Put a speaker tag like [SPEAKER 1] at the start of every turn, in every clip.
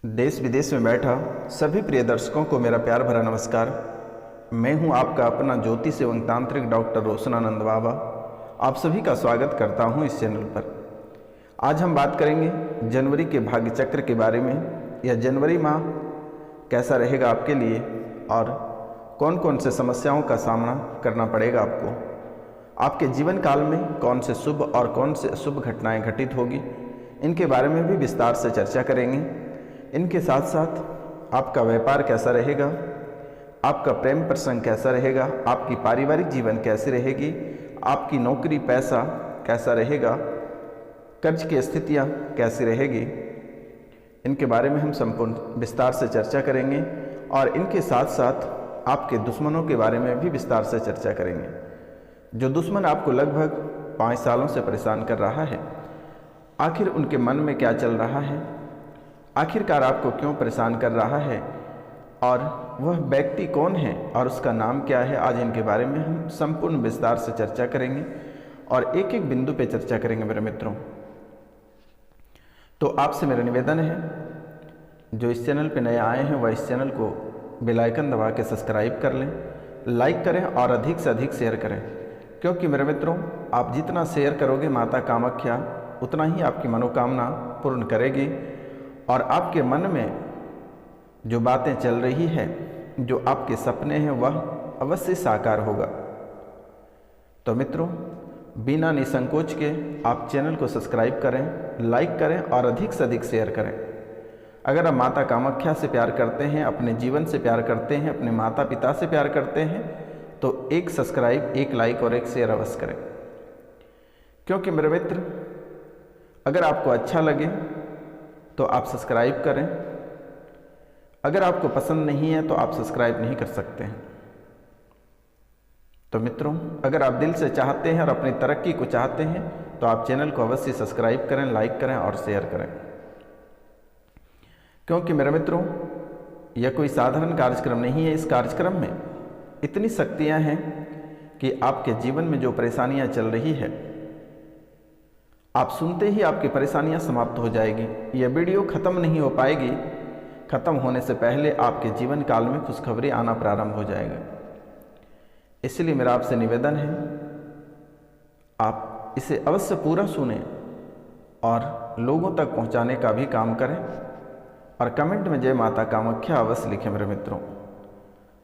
[SPEAKER 1] देश विदेश में बैठा सभी प्रिय दर्शकों को मेरा प्यार भरा नमस्कार। मैं हूं आपका अपना ज्योतिष एवं तांत्रिक डॉक्टर रोशनानंद बाबा। आप सभी का स्वागत करता हूं इस चैनल पर। आज हम बात करेंगे जनवरी के भाग्य चक्र के बारे में। यह जनवरी माह कैसा रहेगा आपके लिए और कौन कौन से समस्याओं का सामना करना पड़ेगा आपको। आपके जीवन काल में कौन से शुभ और कौन से अशुभ घटनाएं घटित होगी, इनके बारे में भी विस्तार से चर्चा करेंगे। इनके साथ साथ आपका व्यापार कैसा रहेगा, आपका प्रेम प्रसंग कैसा रहेगा, आपकी पारिवारिक जीवन कैसी रहेगी, आपकी नौकरी पैसा कैसा रहेगा, कर्ज की स्थितियाँ कैसी रहेगी, इनके बारे में हम संपूर्ण विस्तार से चर्चा करेंगे। और इनके साथ साथ आपके दुश्मनों के बारे में भी विस्तार से चर्चा करेंगे। जो दुश्मन आपको लगभग 5 सालों से परेशान कर रहा है, आखिर उनके मन में क्या चल रहा है, आखिरकार आपको क्यों परेशान कर रहा है और वह व्यक्ति कौन है और उसका नाम क्या है, आज इनके बारे में हम संपूर्ण विस्तार से चर्चा करेंगे और एक एक बिंदु पे चर्चा करेंगे मेरे मित्रों। तो आपसे मेरा निवेदन है, जो इस चैनल पे नए आए हैं वह इस चैनल को बेल आइकन दबा के सब्सक्राइब कर लें, लाइक करें और अधिक से अधिक शेयर करें, क्योंकि मेरे मित्रों आप जितना शेयर करोगे माता कामाख्या उतना ही आपकी मनोकामना पूर्ण करेगी और आपके मन में जो बातें चल रही है, जो आपके सपने हैं, वह अवश्य साकार होगा। तो मित्रों बिना निसंकोच के आप चैनल को सब्सक्राइब करें, लाइक करें और अधिक से अधिक शेयर करें। अगर आप माता कामाख्या से प्यार करते हैं, अपने जीवन से प्यार करते हैं, अपने माता पिता से प्यार करते हैं, तो एक सब्सक्राइब, एक लाइक और एक शेयर अवश्य करें। क्योंकि मेरे मित्र अगर आपको अच्छा लगे तो आप सब्सक्राइब करें, अगर आपको पसंद नहीं है तो आप सब्सक्राइब नहीं कर सकते हैं। तो मित्रों अगर आप दिल से चाहते हैं और अपनी तरक्की को चाहते हैं तो आप चैनल को अवश्य सब्सक्राइब करें, लाइक करें और शेयर करें। क्योंकि मेरे मित्रों यह कोई साधारण कार्यक्रम नहीं है। इस कार्यक्रम में इतनी शक्तियां हैं कि आपके जीवन में जो परेशानियां चल रही है, आप सुनते ही आपकी परेशानियां समाप्त हो जाएगी। यह वीडियो खत्म नहीं हो पाएगी, खत्म होने से पहले आपके जीवन काल में खुशखबरी आना प्रारंभ हो जाएगा। इसलिए मेरा आपसे निवेदन है, आप इसे अवश्य पूरा सुनें और लोगों तक पहुंचाने का भी काम करें और कमेंट में जय माता कामाख्या अवश्य लिखें मेरे मित्रों।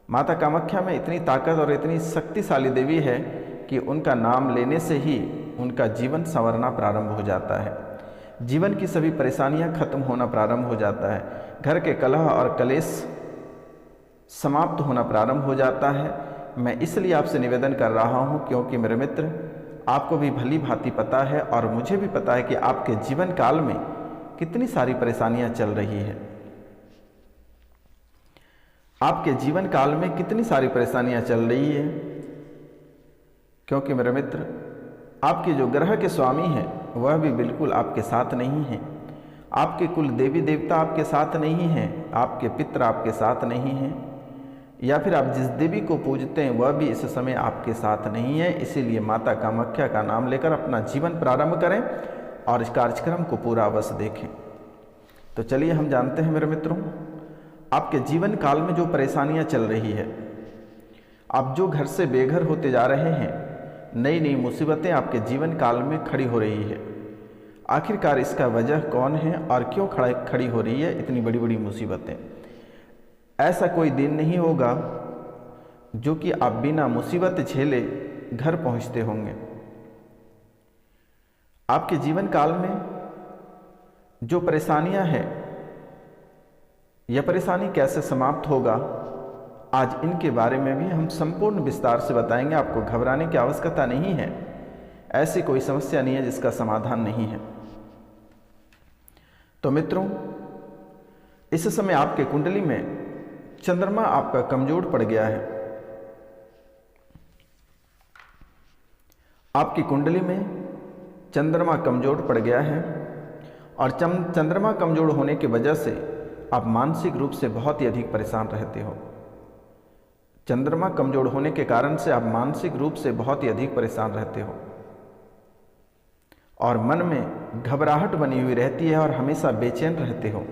[SPEAKER 1] माता कामाख्या में इतनी ताकत और इतनी शक्तिशाली देवी है कि उनका नाम लेने से ही उनका जीवन संवरना प्रारंभ हो जाता है, जीवन की सभी परेशानियां खत्म होना प्रारंभ हो जाता है, घर के कलह और कलेश समाप्त होना प्रारंभ हो जाता है। मैं इसलिए आपसे निवेदन कर रहा हूं क्योंकि मेरे मित्र आपको भी भली भांति पता है और मुझे भी पता है कि आपके जीवन काल में कितनी सारी परेशानियां चल रही है। आपके जीवन काल में कितनी सारी परेशानियां चल रही है, क्योंकि मेरे मित्र आपके जो ग्रह के स्वामी हैं वह भी बिल्कुल आपके साथ नहीं हैं। आपके कुल देवी देवता आपके साथ नहीं हैं, आपके पितर आपके साथ नहीं हैं, या फिर आप जिस देवी को पूजते हैं वह भी इस समय आपके साथ नहीं है। इसीलिए माता कामाख्या का नाम लेकर अपना जीवन प्रारंभ करें और इस कार्यक्रम को पूरा अवश्य देखें। तो चलिए हम जानते हैं मेरे मित्रों, आपके जीवन काल में जो परेशानियां चल रही है, आप जो घर से बेघर होते जा रहे हैं, नई नई मुसीबतें आपके जीवन काल में खड़ी हो रही है। आखिरकार इसका वजह कौन है और क्यों खड़ी हो रही है इतनी बड़ी बड़ी मुसीबतें। ऐसा कोई दिन नहीं होगा जो कि आप बिना मुसीबत झेले घर पहुंचते होंगे। आपके जीवन काल में जो परेशानियां हैं, यह परेशानी कैसे समाप्त होगा, आज इनके बारे में भी हम संपूर्ण विस्तार से बताएंगे। आपको घबराने की आवश्यकता नहीं है, ऐसी कोई समस्या नहीं है जिसका समाधान नहीं है। तो मित्रों इस समय आपके कुंडली में चंद्रमा आपका कमजोर पड़ गया है। आपकी कुंडली में चंद्रमा कमजोर पड़ गया है और चंद्रमा कमजोर होने की वजह से आप मानसिक रूप से बहुत ही अधिक परेशान रहते हो। चंद्रमा कमजोर होने के कारण से आप मानसिक रूप से बहुत ही अधिक परेशान रहते हो और मन में घबराहट बनी हुई रहती है और हमेशा बेचैन रहते हो।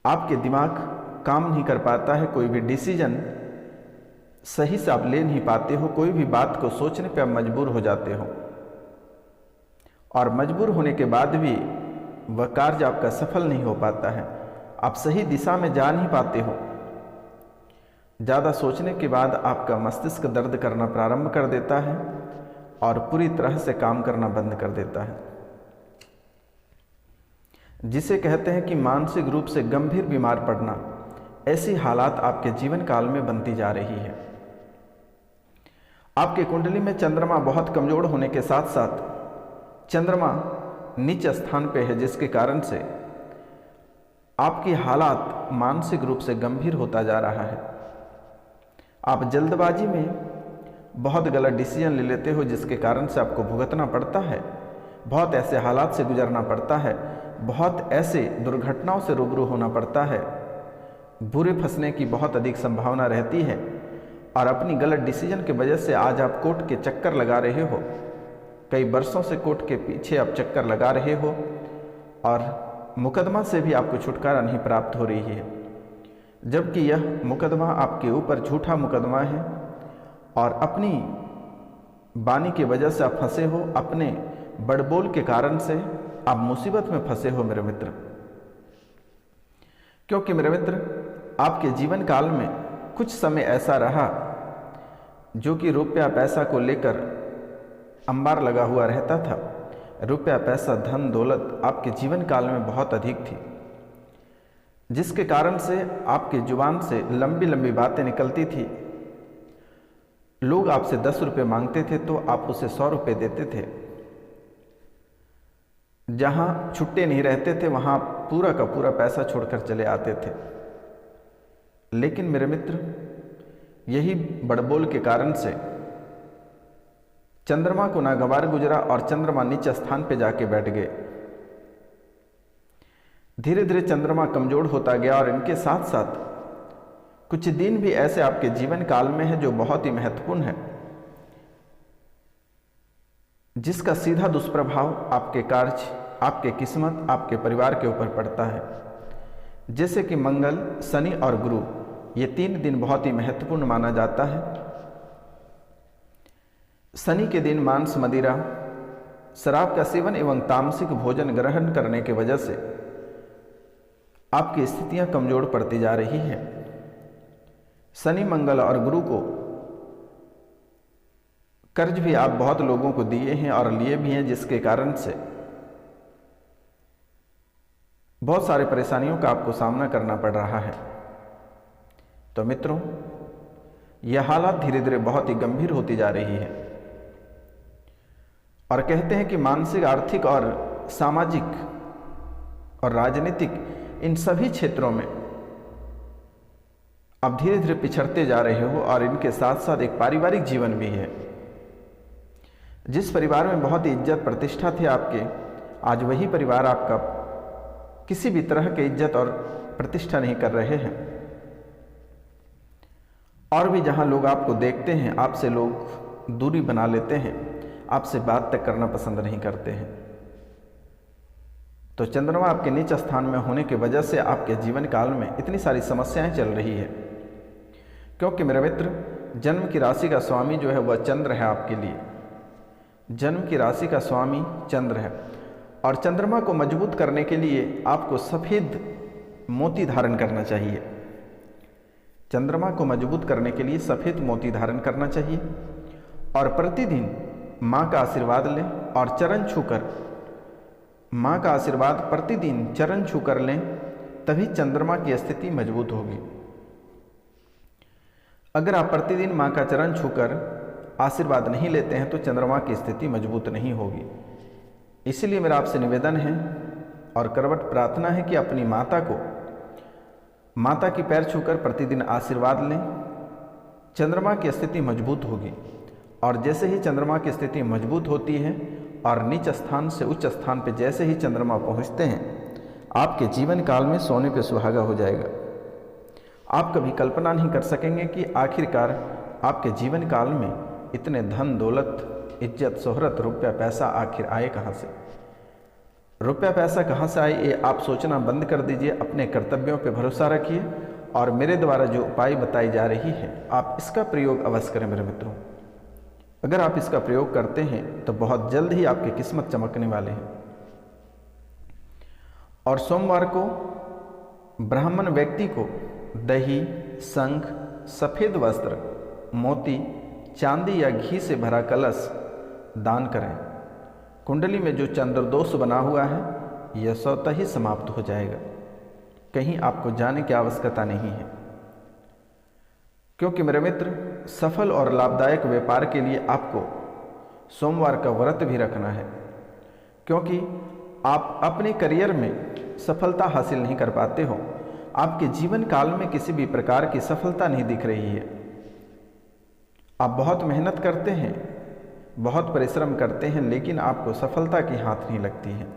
[SPEAKER 1] आपके दिमाग काम नहीं कर पाता है, कोई भी डिसीजन सही से आप ले नहीं पाते हो, कोई भी बात को सोचने पे आप मजबूर हो जाते हो और मजबूर होने के बाद भी वह कार्य आपका सफल नहीं हो पाता है, आप सही दिशा में जा नहीं पाते हो। ज़्यादा सोचने के बाद आपका मस्तिष्क दर्द करना प्रारंभ कर देता है और पूरी तरह से काम करना बंद कर देता है, जिसे कहते हैं कि मानसिक रूप से गंभीर बीमार पड़ना। ऐसी हालात आपके जीवन काल में बनती जा रही है। आपके कुंडली में चंद्रमा बहुत कमजोर होने के साथ साथ चंद्रमा नीच स्थान पे है, जिसके कारण से आपकी हालात मानसिक रूप से गंभीर होता जा रहा है। आप जल्दबाजी में बहुत गलत डिसीजन ले लेते हो, जिसके कारण से आपको भुगतना पड़ता है, बहुत ऐसे हालात से गुजरना पड़ता है, बहुत ऐसे दुर्घटनाओं से रूबरू होना पड़ता है, बुरे फंसने की बहुत अधिक संभावना रहती है और अपनी गलत डिसीजन की वजह से आज आप कोर्ट के चक्कर लगा रहे हो। कई वर्षों से कोर्ट के पीछे आप चक्कर लगा रहे हो और मुकदमा से भी आपको छुटकारा नहीं प्राप्त हो रही है, जबकि यह मुकदमा आपके ऊपर झूठा मुकदमा है और अपनी वाणी की वजह से आप फंसे हो, अपने बड़बोल के कारण से आप मुसीबत में फंसे हो मेरे मित्र। क्योंकि मेरे मित्र, आपके जीवन काल में कुछ समय ऐसा रहा जो कि रुपया पैसा को लेकर अंबार लगा हुआ रहता था। रुपया पैसा धन दौलत आपके जीवन काल में बहुत अधिक थी, जिसके कारण से आपके जुबान से लंबी लंबी बातें निकलती थी। लोग आपसे 10 रुपये मांगते थे तो आप उसे 100 रुपये देते थे। जहां छुट्टे नहीं रहते थे वहां पूरा का पूरा पैसा छोड़कर चले आते थे। लेकिन मेरे मित्र, यही बड़बोल के कारण से चंद्रमा को नागवार गुजरा और चंद्रमा नीचे स्थान पे जाके बैठ गए। धीरे धीरे चंद्रमा कमजोर होता गया और इनके साथ साथ कुछ दिन भी ऐसे आपके जीवन काल में है जो बहुत ही महत्वपूर्ण है, जिसका सीधा दुष्प्रभाव आपके कार्य, आपके किस्मत, आपके परिवार के ऊपर पड़ता है। जैसे कि मंगल, शनि और गुरु, ये 3 दिन बहुत ही महत्वपूर्ण माना जाता है। शनि के दिन मांस, मदिरा, शराब का सेवन एवं तामसिक भोजन ग्रहण करने की वजह से आपकी स्थितियां कमजोर पड़ती जा रही हैं। शनि, मंगल और गुरु को कर्ज भी आप बहुत लोगों को दिए हैं और लिए भी हैं, जिसके कारण से बहुत सारी परेशानियों का आपको सामना करना पड़ रहा है। तो मित्रों, यह हालात धीरे धीरे बहुत ही गंभीर होती जा रही है और कहते हैं कि मानसिक, आर्थिक और सामाजिक और राजनीतिक इन सभी क्षेत्रों में आप धीरे धीरे पिछड़ते जा रहे हो और इनके साथ साथ एक पारिवारिक जीवन भी है। जिस परिवार में बहुत ही इज्जत प्रतिष्ठा थी आपके, आज वही परिवार आपका किसी भी तरह की इज्जत और प्रतिष्ठा नहीं कर रहे हैं और भी जहां लोग आपको देखते हैं, आपसे लोग दूरी बना लेते हैं, आपसे बात तक करना पसंद नहीं करते हैं। तो चंद्रमा आपके नीच स्थान में होने की वजह से आपके जीवन काल में इतनी सारी समस्याएं चल रही है, क्योंकि मेरे मित्र, जन्म की राशि का स्वामी जो है वह चंद्र है आपके लिए। जन्म की राशि का स्वामी चंद्र है और चंद्रमा को मजबूत करने के लिए आपको सफ़ेद मोती धारण करना चाहिए। चंद्रमा को मजबूत करने के लिए सफ़ेद मोती धारण करना चाहिए और प्रतिदिन माँ का आशीर्वाद लें और चरण छूकर, माँ का आशीर्वाद प्रतिदिन चरण छूकर लें, तभी चंद्रमा की स्थिति मजबूत होगी। अगर आप प्रतिदिन माँ का चरण छूकर आशीर्वाद नहीं लेते हैं तो चंद्रमा की स्थिति मजबूत नहीं होगी। इसलिए मेरा आपसे निवेदन है और करवट प्रार्थना है कि अपनी माता को, माता की पैर छूकर प्रतिदिन आशीर्वाद लें। चंद्रमा की स्थिति मजबूत होगी और जैसे ही चंद्रमा की स्थिति मजबूत होती है और नीच स्थान से उच्च स्थान पर जैसे ही चंद्रमा पहुंचते हैं, आपके जीवन काल में सोने पे सुहागा हो जाएगा। आप कभी कल्पना नहीं कर सकेंगे कि आखिरकार आपके जीवन काल में इतने धन दौलत, इज्जत, शोहरत, रुपया पैसा आखिर आए कहाँ से। रुपया पैसा कहाँ से आए ये आप सोचना बंद कर दीजिए, अपने कर्तव्यों पर भरोसा रखिए और मेरे द्वारा जो उपाय बताई जा रही है आप इसका प्रयोग अवश्य करें मेरे मित्रों। अगर आप इसका प्रयोग करते हैं तो बहुत जल्द ही आपकी किस्मत चमकने वाले हैं। और सोमवार को ब्राह्मण व्यक्ति को दही, शंख, सफ़ेद वस्त्र, मोती, चांदी या घी से भरा कलश दान करें। कुंडली में जो चंद्रदोष बना हुआ है यह स्वतः ही समाप्त हो जाएगा, कहीं आपको जाने की आवश्यकता नहीं है। क्योंकि मेरे मित्र, सफल और लाभदायक व्यापार के लिए आपको सोमवार का व्रत भी रखना है, क्योंकि आप अपने करियर में सफलता हासिल नहीं कर पाते हो। आपके जीवन काल में किसी भी प्रकार की सफलता नहीं दिख रही है। आप बहुत मेहनत करते हैं, बहुत परिश्रम करते हैं, लेकिन आपको सफलता की हाथ नहीं लगती है।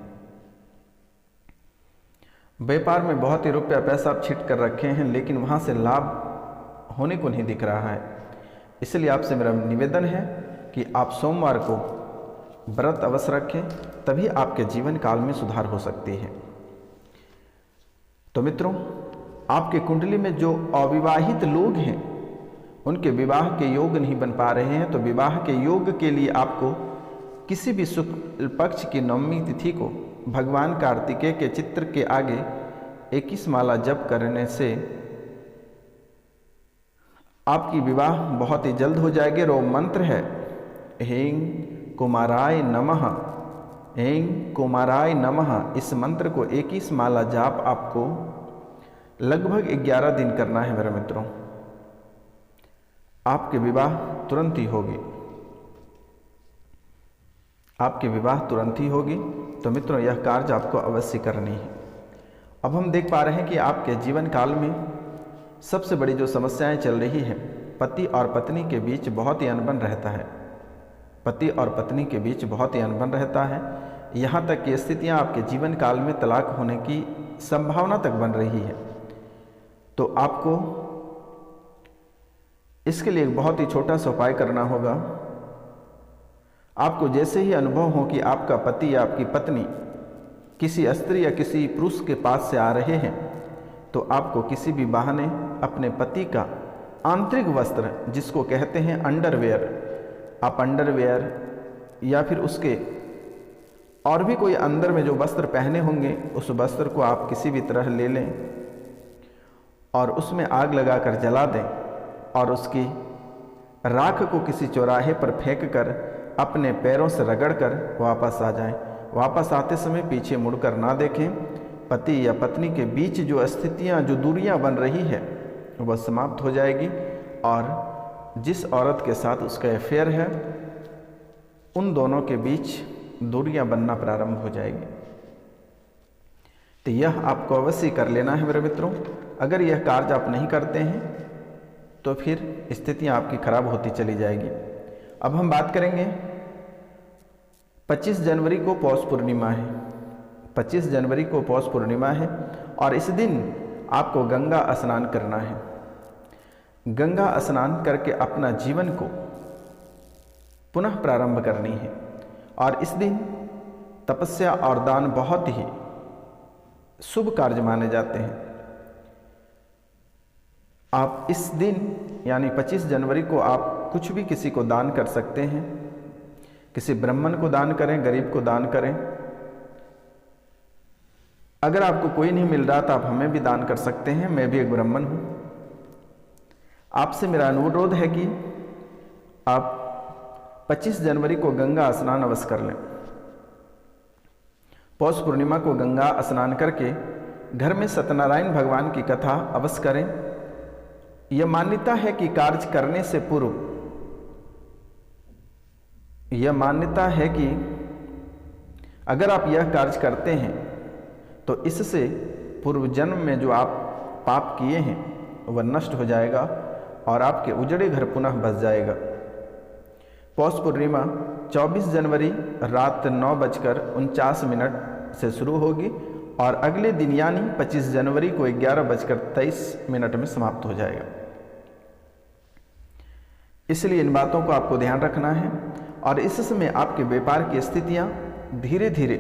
[SPEAKER 1] व्यापार में बहुत ही रुपया पैसा आप छिट कर रखे हैं, लेकिन वहाँ से लाभ होने को नहीं दिख रहा है। इसलिए आपसे मेरा निवेदन है कि आप सोमवार को व्रत अवश्य रखें, तभी आपके जीवन काल में सुधार हो सकती है। तो मित्रों, आपके कुंडली में जो अविवाहित लोग हैं उनके विवाह के योग नहीं बन पा रहे हैं, तो विवाह के योग के लिए आपको किसी भी शुक्ल पक्ष की नवमी तिथि को भगवान कार्तिकेय के चित्र के आगे 21 माला जप करने से आपकी विवाह बहुत ही जल्द हो जाएगी। और वो मंत्र है ह्रीं कुमाराय नमः, ह्रीं कुमाराय नमः। इस मंत्र को 21 माला जाप आपको लगभग 11 दिन करना है मेरे मित्रों। आपके विवाह तुरंत ही होगी, आपकी विवाह तुरंत ही होगी। तो मित्रों, यह कार्य आपको अवश्य करनी है। अब हम देख पा रहे हैं कि आपके जीवन काल में सबसे बड़ी जो समस्याएं चल रही है, पति और पत्नी के बीच बहुत ही अनबन रहता है। पति और पत्नी के बीच बहुत ही अनबन रहता है। यहाँ तक कि स्थितियाँ आपके जीवन काल में तलाक होने की संभावना तक बन रही है। तो आपको इसके लिए एक बहुत ही छोटा सा उपाय करना होगा। आपको जैसे ही अनुभव हो कि आपका पति या आपकी पत्नी किसी स्त्री या किसी पुरुष के पास से आ रहे हैं, तो आपको किसी भी बहाने अपने पति का आंतरिक वस्त्र, जिसको कहते हैं अंडरवेयर, आप अंडरवेयर या फिर उसके और भी कोई अंदर में जो वस्त्र पहने होंगे, उस वस्त्र को आप किसी भी तरह ले लें और उसमें आग लगाकर जला दें और उसकी राख को किसी चौराहे पर फेंक कर अपने पैरों से रगड़कर वापस आ जाएं। वापस आते समय पीछे मुड़कर ना देखें। पति या पत्नी के बीच जो स्थितियां, जो दूरियां बन रही है, वह समाप्त हो जाएगी और जिस औरत के साथ उसका अफेयर है, उन दोनों के बीच दूरियां बनना प्रारंभ हो जाएगी। तो यह आपको अवश्य कर लेना है मेरे मित्रों। अगर यह कार्य आप नहीं करते हैं तो फिर स्थितियां आपकी खराब होती चली जाएगी। अब हम बात करेंगे, 25 जनवरी को पौष पूर्णिमा है। 25 जनवरी को पौष पूर्णिमा है और इस दिन आपको गंगा स्नान करना है। गंगा स्नान करके अपना जीवन को पुनः प्रारंभ करनी है। और इस दिन तपस्या और दान बहुत ही शुभ कार्य माने जाते हैं। आप इस दिन यानी 25 जनवरी को आप कुछ भी किसी को दान कर सकते हैं। किसी ब्राह्मण को दान करें, गरीब को दान करें। अगर आपको कोई नहीं मिल रहा तो आप हमें भी दान कर सकते हैं। मैं भी एक ब्राह्मण हूँ। आपसे मेरा अनुरोध है कि आप 25 जनवरी को गंगा स्नान अवश्य कर लें। पौष पूर्णिमा को गंगा स्नान करके घर में सत्यनारायण भगवान की कथा अवश्य करें। यह मान्यता है कि कार्य करने से पूर्व, यह मान्यता है कि अगर आप यह कार्य करते हैं तो इससे पूर्व जन्म में जो आप पाप किए हैं वह नष्ट हो जाएगा और आपके उजड़े घर पुनः बस जाएगा। पौष पूर्णिमा 24 जनवरी रात 9:49 से शुरू होगी और अगले दिन यानी 25 जनवरी को 11:23 में समाप्त हो जाएगा। इसलिए इन बातों को आपको ध्यान रखना है और इस समय आपके व्यापार की स्थितियां धीरे धीरे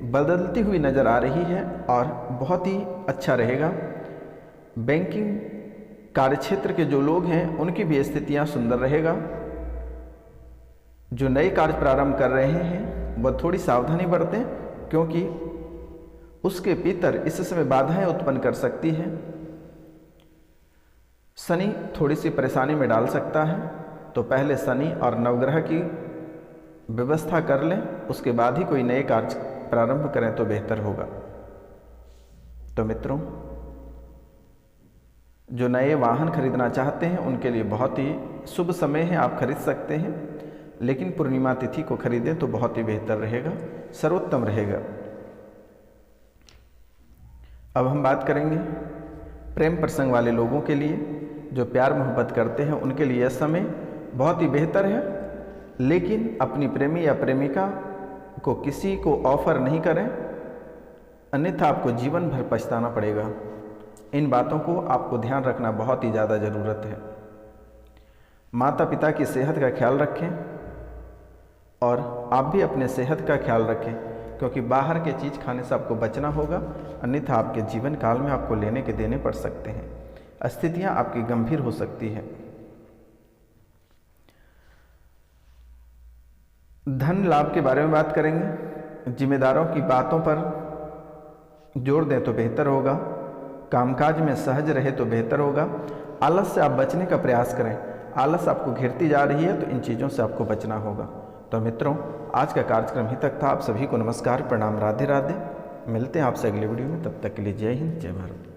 [SPEAKER 1] बदलती हुई नज़र आ रही है और बहुत ही अच्छा रहेगा। बैंकिंग कार्यक्षेत्र के जो लोग हैं उनकी भी स्थितियां सुंदर रहेगा। जो नए कार्य प्रारंभ कर रहे हैं वह थोड़ी सावधानी बरतें, क्योंकि उसके भीतर इस समय बाधाएं उत्पन्न कर सकती है। शनि थोड़ी सी परेशानी में डाल सकता है, तो पहले शनि और नवग्रह की व्यवस्था कर लें, उसके बाद ही कोई नए कार्य प्रारंभ करें तो बेहतर होगा। तो मित्रों, जो नए वाहन खरीदना चाहते हैं उनके लिए बहुत ही शुभ समय है, आप खरीद सकते हैं, लेकिन पूर्णिमा तिथि को खरीदें तो बहुत ही बेहतर रहेगा, सर्वोत्तम रहेगा। अब हम बात करेंगे प्रेम प्रसंग वाले लोगों के लिए। जो प्यार मोहब्बत करते हैं उनके लिए यह समय बहुत ही बेहतर है, लेकिन अपनी प्रेमी या प्रेमिका को किसी को ऑफर नहीं करें, अन्यथा आपको जीवन भर पछताना पड़ेगा। इन बातों को आपको ध्यान रखना बहुत ही ज़्यादा ज़रूरत है। माता पिता की सेहत का ख्याल रखें और आप भी अपने सेहत का ख्याल रखें, क्योंकि बाहर के चीज़ खाने से आपको बचना होगा, अन्यथा आपके जीवन काल में आपको लेने के देने पड़ सकते हैं, स्थितियां आपकी गंभीर हो सकती है। धन लाभ के बारे में बात करेंगे। जिम्मेदारों की बातों पर जोर दें तो बेहतर होगा, कामकाज में सहज रहे तो बेहतर होगा। आलस से आप बचने का प्रयास करें, आलस आपको घिरती जा रही है तो इन चीज़ों से आपको बचना होगा। तो मित्रों, आज का कार्यक्रम ही तक था। आप सभी को नमस्कार, प्रणाम, राधे राधे। मिलते हैं आपसे अगले वीडियो में, तब तक के लिए जय हिंद, जय भारत।